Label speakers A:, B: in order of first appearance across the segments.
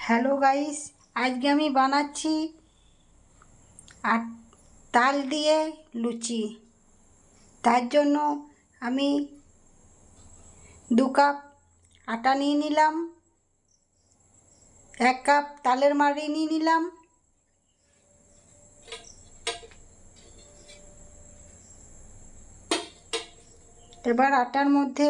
A: Hello guys, আজকে আমি বানাচ্ছি তাল দিয়ে লুচি। তার জন্য আমি 2 কাপ আটা নিয়ে নিলাম, 1 কাপ তালের মাড়ি নিয়ে নিলাম, এবার আটার মধ্যে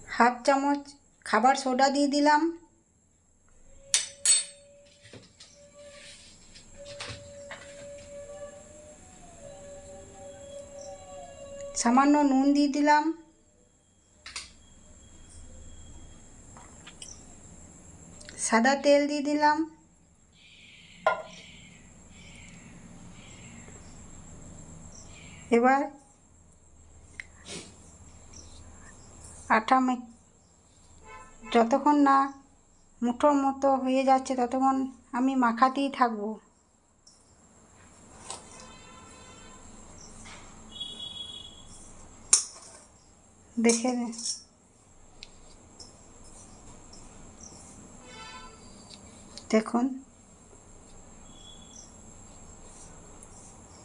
A: হাফ চামচ খাবার সোডা দিয়ে দিলাম, সামান্য নুন দিয়ে দিলাম, সাদা তেল দিয়ে দিলাম, এবার আটা যতক্ষণ না মুঠোর মতো হয়ে যাচ্ছে ততক্ষণ আমি মাখাতেই থাকবো। দেখুন,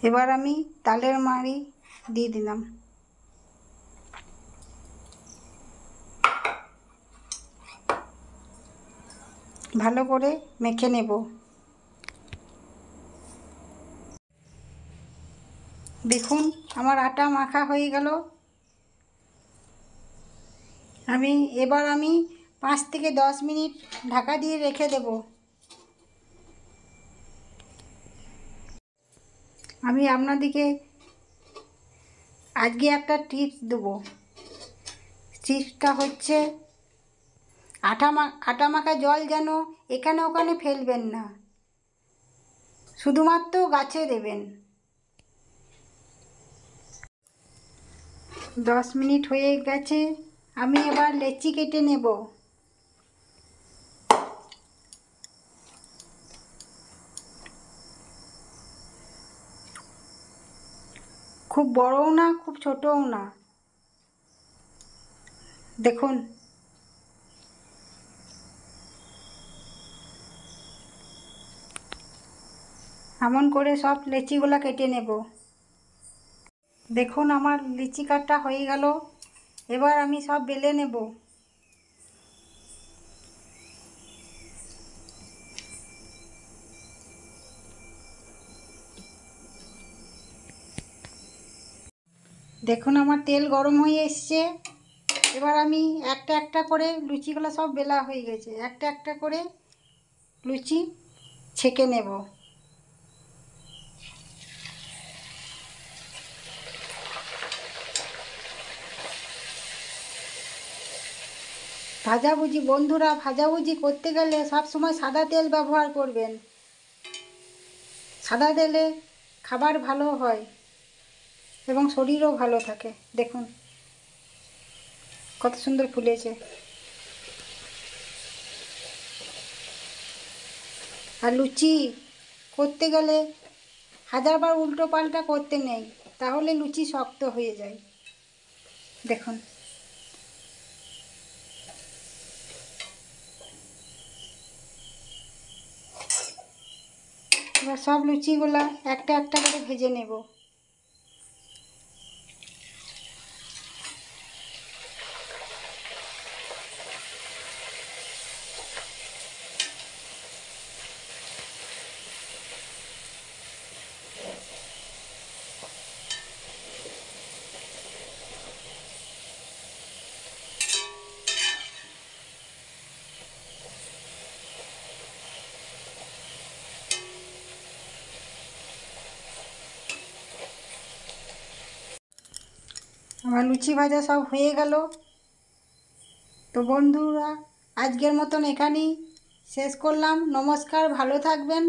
A: এবার আমি তালের মাড়ি দিয়ে দিলাম, ভালো করে মেখে নেব। দেখুন, আমার আটা মাখা হয়ে গেল। এবার আমি 5 থেকে 10 মিনিট ঢাকা দিয়ে রেখে দেব। আমি আপনাদেরকে আজকে একটা টিপস দেবো। টিপসটা হচ্ছে আটা মাখা জল যেন এখানে ওখানে ফেলবেন না, শুধুমাত্র গাছে দেবেন। 10 মিনিট হয়ে গেছে, আমি এবার লেচি কেটে নেব। খুব বড়ও না, খুব ছোটও না। দেখুন, এমন করে সব লেচিগুলো কেটে নেব। দেখুন, আমার লিচি কাটা হয়ে গেল। এবার আমি সব বেলে নেব। দেখুন, আমার তেল গরম হয়ে এসছে। এবার আমি একটা একটা করে লুচিগুলো সব বেলা হয়ে গেছে, একটা একটা করে লুচি ছেঁকে নেব। ভাজাভুজি বন্ধুরা, ভাজাভুজি করতে গেলে সব সময় সাদা তেল ব্যবহার করবেন। সাদা তেলে খাবার ভালো হয় এবং শরীরও ভালো থাকে। দেখুন কত সুন্দর ফুলেছে। আর লুচি করতে গেলে 1000বার উল্টো পাল্টা করতে নেই, তাহলে লুচি শক্ত হয়ে যায়। দেখুন, এবার সব লুচিগুলা একটা একটা করে ভেজে নেব। আমার লুচি ভাজা সব হয়ে গেল। তো বন্ধুরা, আজকের মতন এখানেই শেষ করলাম। নমস্কার, ভালো থাকবেন।